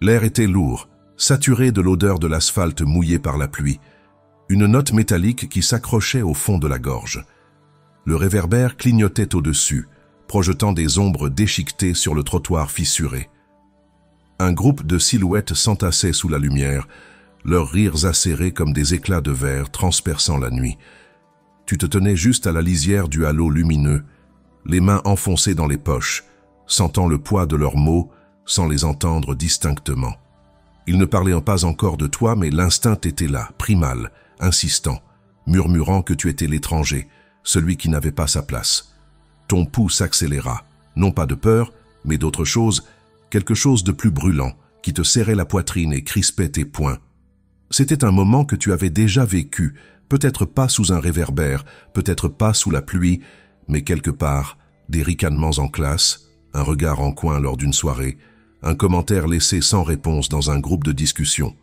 L'air était lourd, saturé de l'odeur de l'asphalte mouillé par la pluie, une note métallique qui s'accrochait au fond de la gorge. Le réverbère clignotait au-dessus, projetant des ombres déchiquetées sur le trottoir fissuré. Un groupe de silhouettes s'entassait sous la lumière, leurs rires acérés comme des éclats de verre transperçant la nuit. Tu te tenais juste à la lisière du halo lumineux, les mains enfoncées dans les poches, sentant le poids de leurs mots sans les entendre distinctement. Ils ne parlaient pas encore de toi, mais l'instinct était là, primal, insistant, murmurant que tu étais l'étranger, celui qui n'avait pas sa place. Ton pouls s'accéléra, non pas de peur, mais d'autre chose, quelque chose de plus brûlant, qui te serrait la poitrine et crispait tes poings. C'était un moment que tu avais déjà vécu, peut-être pas sous un réverbère, peut-être pas sous la pluie, mais quelque part, des ricanements en classe, un regard en coin lors d'une soirée, un commentaire laissé sans réponse dans un groupe de discussion.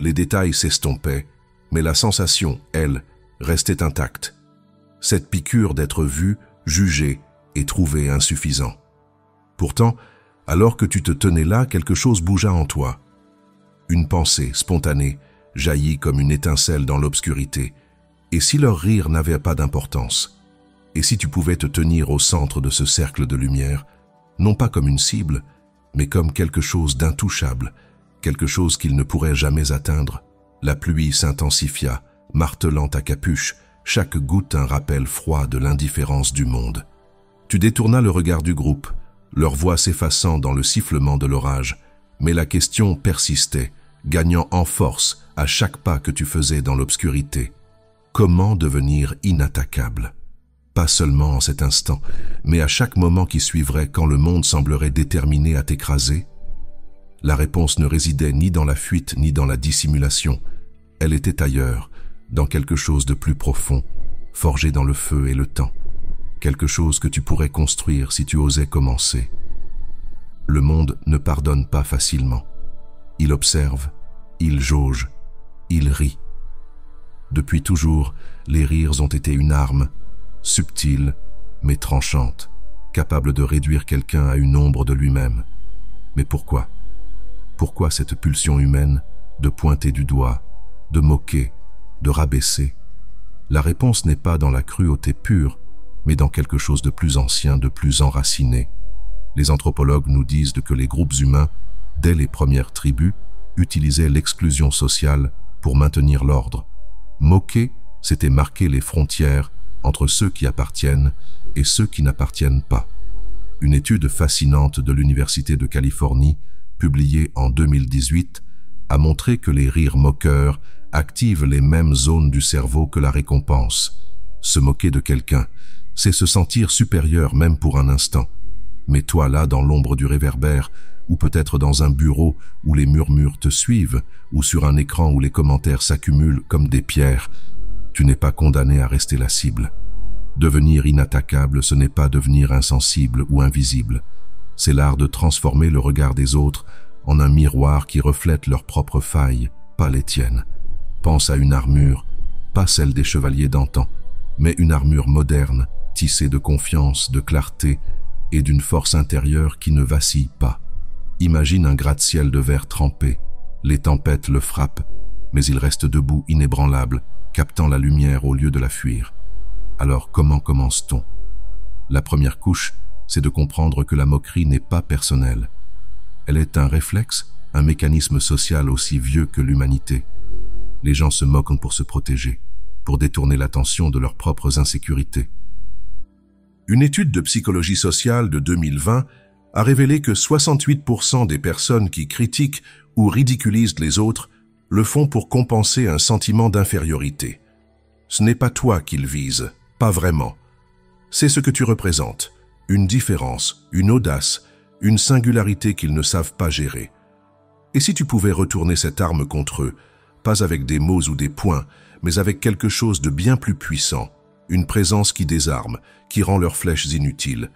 Les détails s'estompaient, mais la sensation, elle, restait intacte. Cette piqûre d'être vu, jugé et trouvé insuffisant. Pourtant, alors que tu te tenais là, quelque chose bougea en toi. Une pensée spontanée jaillit comme une étincelle dans l'obscurité. Et si leur rire n'avait pas d'importance? Et si tu pouvais te tenir au centre de ce cercle de lumière, non pas comme une cible, mais comme quelque chose d'intouchable, quelque chose qu'ils ne pourraient jamais atteindre? La pluie s'intensifia, martelant ta capuche, chaque goutte un rappel froid de l'indifférence du monde. Tu détournas le regard du groupe, leur voix s'effaçant dans le sifflement de l'orage, mais la question persistait, gagnant en force à chaque pas que tu faisais dans l'obscurité. Comment devenir inattaquable? Pas seulement en cet instant, mais à chaque moment qui suivrait quand le monde semblerait déterminé à t'écraser? La réponse ne résidait ni dans la fuite ni dans la dissimulation. Elle était ailleurs, dans quelque chose de plus profond, forgé dans le feu et le temps. Quelque chose que tu pourrais construire si tu osais commencer. Le monde ne pardonne pas facilement. Il observe, il jauge, il rit. Depuis toujours, les rires ont été une arme, subtile mais tranchante, capable de réduire quelqu'un à une ombre de lui-même. Mais pourquoi? Pourquoi cette pulsion humaine de pointer du doigt, de moquer, de rabaisser? La réponse n'est pas dans la cruauté pure, mais dans quelque chose de plus ancien, de plus enraciné. Les anthropologues nous disent que les groupes humains, dès les premières tribus, utilisaient l'exclusion sociale pour maintenir l'ordre. Moquer, c'était marquer les frontières entre ceux qui appartiennent et ceux qui n'appartiennent pas. Une étude fascinante de l'Université de Californie, publiée en 2018, a montré que les rires moqueurs activent les mêmes zones du cerveau que la récompense. Se moquer de quelqu'un, c'est se sentir supérieur même pour un instant. Mais toi là, dans l'ombre du réverbère, ou peut-être dans un bureau où les murmures te suivent, ou sur un écran où les commentaires s'accumulent comme des pierres, tu n'es pas condamné à rester la cible. Devenir inattaquable, ce n'est pas devenir insensible ou invisible. C'est l'art de transformer le regard des autres en un miroir qui reflète leurs propres failles, pas les tiennes. Pense à une armure, pas celle des chevaliers d'antan, mais une armure moderne, tissée de confiance, de clarté et d'une force intérieure qui ne vacille pas. Imagine un gratte-ciel de verre trempé. Les tempêtes le frappent, mais il reste debout inébranlable, captant la lumière au lieu de la fuir. Alors comment commence-t-on? La première couche, c'est de comprendre que la moquerie n'est pas personnelle. Elle est un réflexe, un mécanisme social aussi vieux que l'humanité. Les gens se moquent pour se protéger, pour détourner l'attention de leurs propres insécurités. Une étude de psychologie sociale de 2020 a révélé que 68% des personnes qui critiquent ou ridiculisent les autres le font pour compenser un sentiment d'infériorité. Ce n'est pas toi qu'ils visent, pas vraiment. C'est ce que tu représentes, une différence, une audace, une singularité qu'ils ne savent pas gérer. Et si tu pouvais retourner cette arme contre eux, pas avec des mots ou des poings, mais avec quelque chose de bien plus puissant, une présence qui désarme, qui rend leurs flèches inutiles.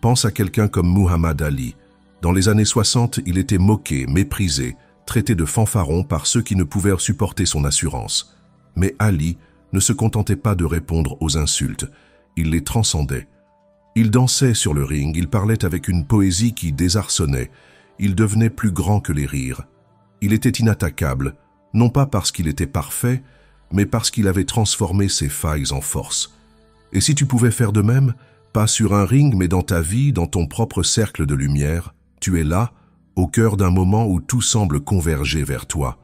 Pense à quelqu'un comme Muhammad Ali. Dans les années 60, il était moqué, méprisé, traité de fanfaron par ceux qui ne pouvaient supporter son assurance. Mais Ali ne se contentait pas de répondre aux insultes, il les transcendait. Il dansait sur le ring, il parlait avec une poésie qui désarçonnait, il devenait plus grand que les rires. Il était inattaquable, non pas parce qu'il était parfait, mais parce qu'il avait transformé ses failles en force. Et si tu pouvais faire de même, pas sur un ring, mais dans ta vie, dans ton propre cercle de lumière, tu es là, au cœur d'un moment où tout semble converger vers toi.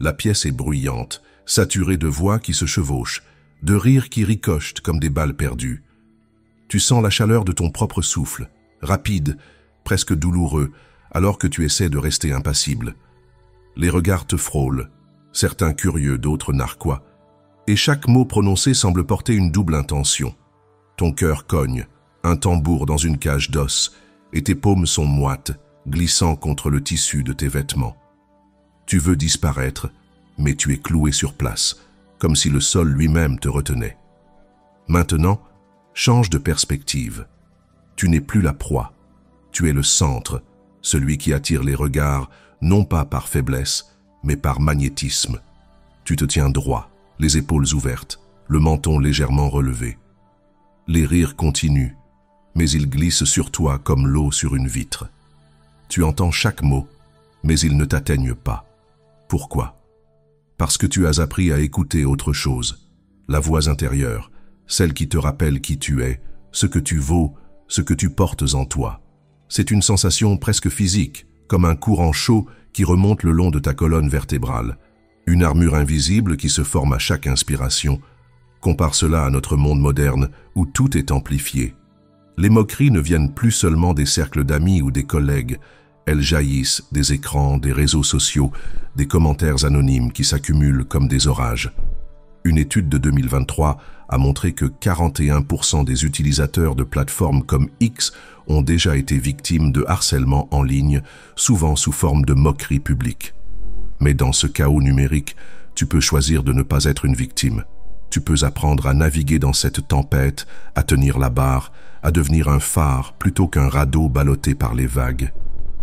La pièce est bruyante, saturée de voix qui se chevauchent, de rires qui ricochent comme des balles perdues. Tu sens la chaleur de ton propre souffle, rapide, presque douloureux, alors que tu essaies de rester impassible. Les regards te frôlent, certains curieux, d'autres narquois, et chaque mot prononcé semble porter une double intention. Ton cœur cogne, un tambour dans une cage d'os, et tes paumes sont moites, glissant contre le tissu de tes vêtements. Tu veux disparaître, mais tu es cloué sur place, comme si le sol lui-même te retenait. Maintenant, change de perspective. Tu n'es plus la proie, tu es le centre, celui qui attire les regards, non pas par faiblesse, mais par magnétisme. Tu te tiens droit, les épaules ouvertes, le menton légèrement relevé. Les rires continuent, mais ils glissent sur toi comme l'eau sur une vitre. Tu entends chaque mot, mais ils ne t'atteignent pas. Pourquoi? Parce que tu as appris à écouter autre chose, la voix intérieure, celle qui te rappelle qui tu es, ce que tu vaux, ce que tu portes en toi. C'est une sensation presque physique, comme un courant chaud qui remonte le long de ta colonne vertébrale, une armure invisible qui se forme à chaque inspiration. Compare cela à notre monde moderne où tout est amplifié. Les moqueries ne viennent plus seulement des cercles d'amis ou des collègues, elles jaillissent des écrans, des réseaux sociaux, des commentaires anonymes qui s'accumulent comme des orages. Une étude de 2023 a montré que 41% des utilisateurs de plateformes comme X ont déjà été victimes de harcèlement en ligne, souvent sous forme de moqueries publiques. Mais dans ce chaos numérique, tu peux choisir de ne pas être une victime. Tu peux apprendre à naviguer dans cette tempête, à tenir la barre, à devenir un phare plutôt qu'un radeau ballotté par les vagues.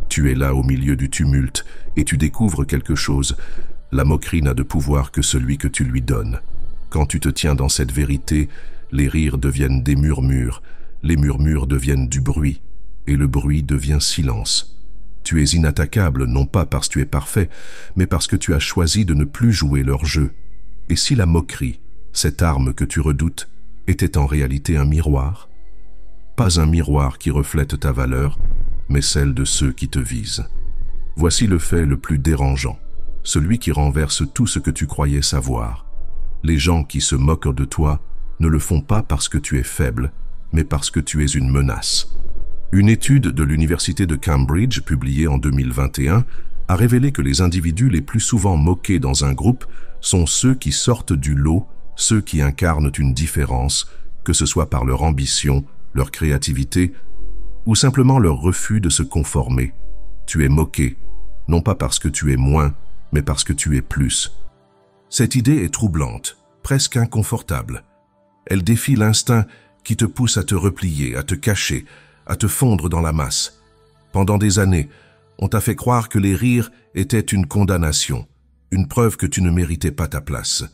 Tu es là au milieu du tumulte et tu découvres quelque chose. La moquerie n'a de pouvoir que celui que tu lui donnes. Quand tu te tiens dans cette vérité, les rires deviennent des murmures, les murmures deviennent du bruit, et le bruit devient silence. Tu es inattaquable non pas parce que tu es parfait, mais parce que tu as choisi de ne plus jouer leur jeu. Et si la moquerie, cette arme que tu redoutes, était en réalité un miroir? Pas un miroir qui reflète ta valeur, mais celle de ceux qui te visent. Voici le fait le plus dérangeant, celui qui renverse tout ce que tu croyais savoir. Les gens qui se moquent de toi ne le font pas parce que tu es faible, mais parce que tu es une menace. Une étude de l'université de Cambridge, publiée en 2021, a révélé que les individus les plus souvent moqués dans un groupe sont ceux qui sortent du lot, ceux qui incarnent une différence, que ce soit par leur ambition, leur créativité, ou simplement leur refus de se conformer. Tu es moqué, non pas parce que tu es moins, mais parce que tu es plus. Cette idée est troublante, presque inconfortable. Elle défie l'instinct qui te pousse à te replier, à te cacher, à te fondre dans la masse. Pendant des années, on t'a fait croire que les rires étaient une condamnation, une preuve que tu ne méritais pas ta place.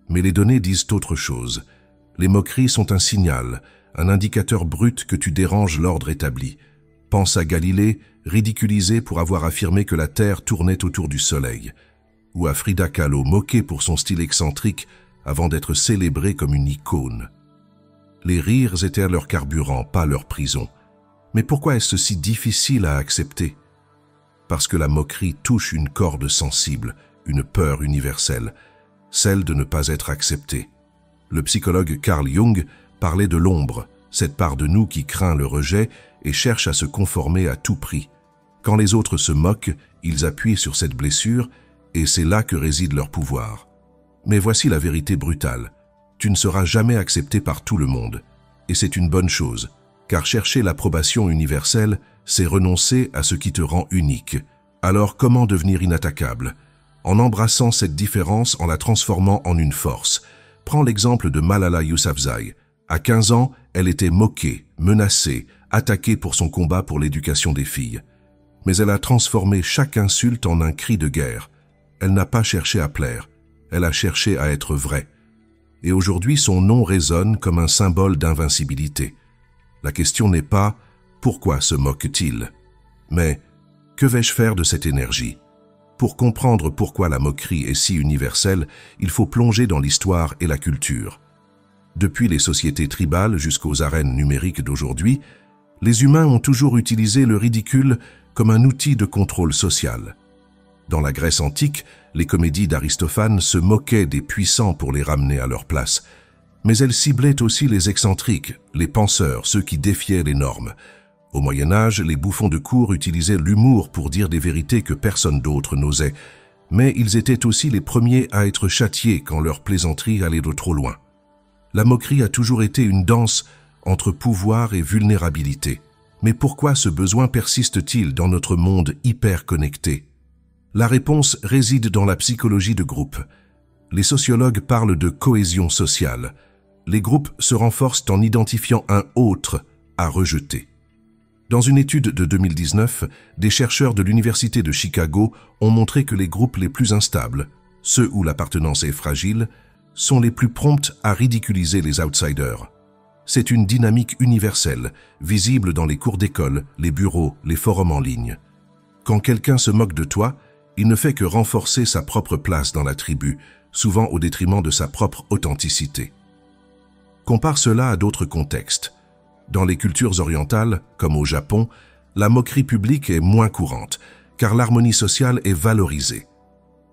Mais les données disent autre chose. Les moqueries sont un signal, un indicateur brut que tu déranges l'ordre établi. Pense à Galilée, ridiculisé pour avoir affirmé que la Terre tournait autour du Soleil, ou à Frida Kahlo, moquée pour son style excentrique avant d'être célébrée comme une icône. Les rires étaient leur carburant, pas leur prison. Mais pourquoi est-ce si difficile à accepter? Parce que la moquerie touche une corde sensible, une peur universelle, celle de ne pas être accepté. Le psychologue Carl Jung parlait de l'ombre, cette part de nous qui craint le rejet et cherche à se conformer à tout prix. Quand les autres se moquent, ils appuient sur cette blessure et c'est là que réside leur pouvoir. Mais voici la vérité brutale. Tu ne seras jamais accepté par tout le monde. Et c'est une bonne chose, car chercher l'approbation universelle, c'est renoncer à ce qui te rend unique. Alors comment devenir inattaquable? En embrassant cette différence, en la transformant en une force. Prends l'exemple de Malala Yousafzai. À 15 ans, elle était moquée, menacée, attaquée pour son combat pour l'éducation des filles. Mais elle a transformé chaque insulte en un cri de guerre. Elle n'a pas cherché à plaire, elle a cherché à être vraie. Et aujourd'hui, son nom résonne comme un symbole d'invincibilité. La question n'est pas « pourquoi se moque-t-il ?» mais Que vais-je faire de cette énergie? Pour comprendre pourquoi la moquerie est si universelle, il faut plonger dans l'histoire et la culture. Depuis les sociétés tribales jusqu'aux arènes numériques d'aujourd'hui, les humains ont toujours utilisé le ridicule comme un outil de contrôle social. Dans la Grèce antique, les comédies d'Aristophane se moquaient des puissants pour les ramener à leur place, mais elles ciblaient aussi les excentriques, les penseurs, ceux qui défiaient les normes. Au Moyen-Âge, les bouffons de cour utilisaient l'humour pour dire des vérités que personne d'autre n'osait, mais ils étaient aussi les premiers à être châtiés quand leur plaisanterie allait de trop loin. La moquerie a toujours été une danse entre pouvoir et vulnérabilité. Mais pourquoi ce besoin persiste-t-il dans notre monde hyper connecté? La réponse réside dans la psychologie de groupe. Les sociologues parlent de cohésion sociale. Les groupes se renforcent en identifiant un autre à rejeter. Dans une étude de 2019, des chercheurs de l'Université de Chicago ont montré que les groupes les plus instables, ceux où l'appartenance est fragile, sont les plus prompts à ridiculiser les outsiders. C'est une dynamique universelle, visible dans les cours d'école, les bureaux, les forums en ligne. Quand quelqu'un se moque de toi, il ne fait que renforcer sa propre place dans la tribu, souvent au détriment de sa propre authenticité. Compare cela à d'autres contextes. Dans les cultures orientales, comme au Japon, la moquerie publique est moins courante, car l'harmonie sociale est valorisée.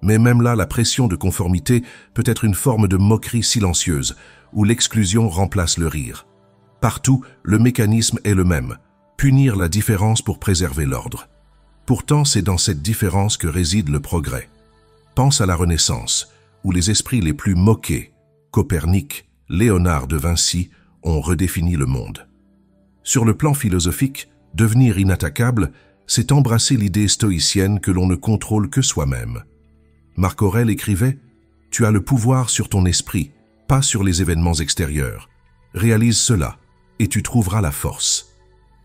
Mais même là, la pression de conformité peut être une forme de moquerie silencieuse, où l'exclusion remplace le rire. Partout, le mécanisme est le même, punir la différence pour préserver l'ordre. Pourtant, c'est dans cette différence que réside le progrès. Pense à la Renaissance, où les esprits les plus moqués, Copernic, Léonard de Vinci, ont redéfini le monde. Sur le plan philosophique, devenir inattaquable, c'est embrasser l'idée stoïcienne que l'on ne contrôle que soi-même. Marc Aurèle écrivait « Tu as le pouvoir sur ton esprit, pas sur les événements extérieurs. Réalise cela, et tu trouveras la force. »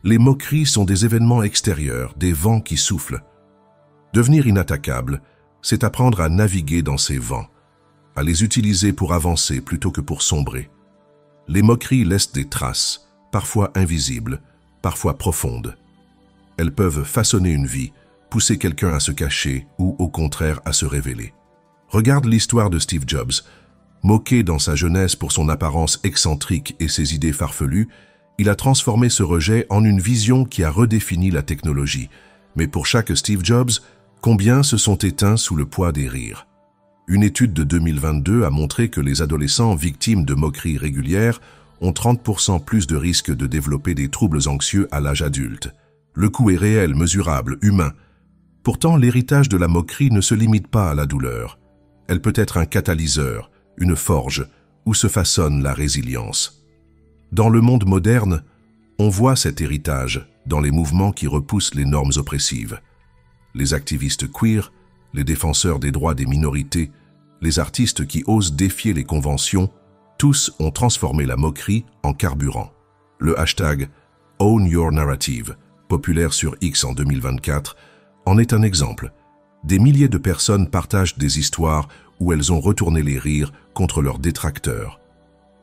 Les moqueries sont des événements extérieurs, des vents qui soufflent. Devenir inattaquable, c'est apprendre à naviguer dans ces vents, à les utiliser pour avancer plutôt que pour sombrer. Les moqueries laissent des traces, parfois invisibles, parfois profondes. Elles peuvent façonner une vie, pousser quelqu'un à se cacher ou, au contraire, à se révéler. Regarde l'histoire de Steve Jobs. Moqué dans sa jeunesse pour son apparence excentrique et ses idées farfelues, il a transformé ce rejet en une vision qui a redéfini la technologie. Mais pour chaque Steve Jobs, combien se sont éteints sous le poids des rires? Une étude de 2022 a montré que les adolescents victimes de moqueries régulières ont 30% plus de risques de développer des troubles anxieux à l'âge adulte. Le coût est réel, mesurable, humain. Pourtant, l'héritage de la moquerie ne se limite pas à la douleur. Elle peut être un catalyseur, une forge, où se façonne la résilience. Dans le monde moderne, on voit cet héritage dans les mouvements qui repoussent les normes oppressives. Les activistes queer, les défenseurs des droits des minorités, les artistes qui osent défier les conventions, tous ont transformé la moquerie en carburant. Le hashtag Own Your Narrative, populaire sur X en 2024, en est un exemple. Des milliers de personnes partagent des histoires où elles ont retourné les rires contre leurs détracteurs.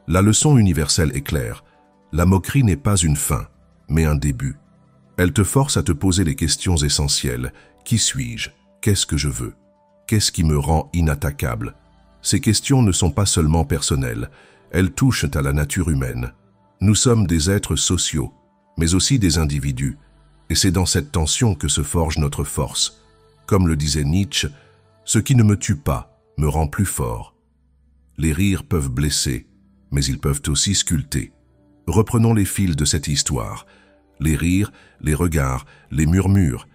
La leçon universelle est claire. La moquerie n'est pas une fin, mais un début. Elle te force à te poser les questions essentielles. Qui suis-je? Qu'est-ce que je veux? Qu'est-ce qui me rend inattaquable? Ces questions ne sont pas seulement personnelles, elles touchent à la nature humaine. Nous sommes des êtres sociaux, mais aussi des individus, et c'est dans cette tension que se forge notre force. Comme le disait Nietzsche, « Ce qui ne me tue pas me rend plus fort ». Les rires peuvent blesser, mais ils peuvent aussi sculpter. Reprenons les fils de cette histoire. Les rires, les regards, les murmures,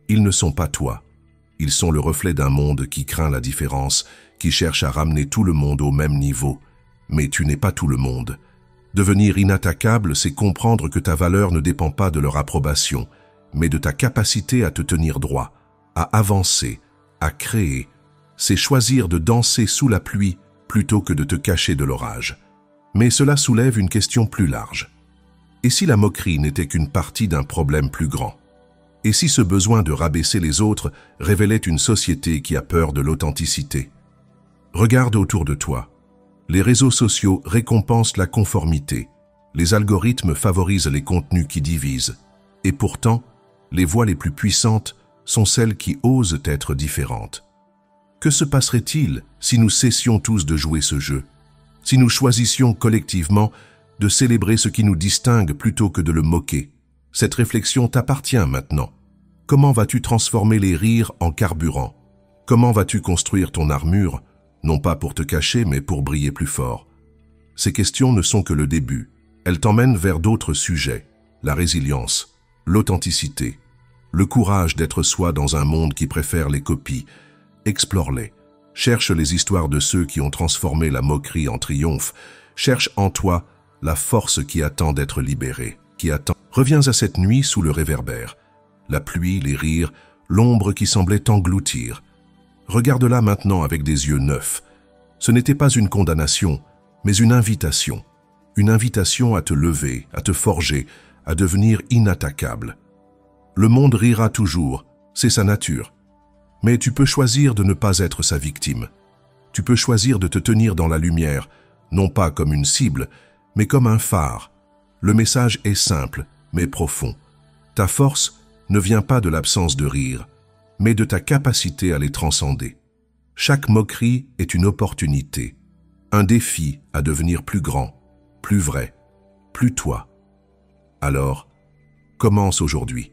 ils ne sont pas toi. Ils sont le reflet d'un monde qui craint la différence, qui cherche à ramener tout le monde au même niveau. Mais tu n'es pas tout le monde. Devenir inattaquable, c'est comprendre que ta valeur ne dépend pas de leur approbation, mais de ta capacité à te tenir droit, à avancer, à créer. C'est choisir de danser sous la pluie plutôt que de te cacher de l'orage. Mais cela soulève une question plus large. Et si la moquerie n'était qu'une partie d'un problème plus grand? Et si ce besoin de rabaisser les autres révélait une société qui a peur de l'authenticité? Regarde autour de toi. Les réseaux sociaux récompensent la conformité. Les algorithmes favorisent les contenus qui divisent. Et pourtant, les voix les plus puissantes sont celles qui osent être différentes. Que se passerait-il si nous cessions tous de jouer ce jeu? Si nous choisissions collectivement de célébrer ce qui nous distingue plutôt que de le moquer? Cette réflexion t'appartient maintenant. Comment vas-tu transformer les rires en carburant? Comment vas-tu construire ton armure, non pas pour te cacher, mais pour briller plus fort? Ces questions ne sont que le début. Elles t'emmènent vers d'autres sujets. La résilience, l'authenticité, le courage d'être soi dans un monde qui préfère les copies. Explore-les. Cherche les histoires de ceux qui ont transformé la moquerie en triomphe. Cherche en toi la force qui attend d'être libérée, qui attend. Reviens à cette nuit sous le réverbère. La pluie, les rires, l'ombre qui semblait t'engloutir. Regarde-la maintenant avec des yeux neufs. Ce n'était pas une condamnation, mais une invitation. Une invitation à te lever, à te forger, à devenir inattaquable. Le monde rira toujours, c'est sa nature. Mais tu peux choisir de ne pas être sa victime. Tu peux choisir de te tenir dans la lumière, non pas comme une cible, mais comme un phare. Le message est simple, mais profond. Ta force ne vient pas de l'absence de rire, mais de ta capacité à les transcender. Chaque moquerie est une opportunité, un défi à devenir plus grand, plus vrai, plus toi. Alors, commence aujourd'hui.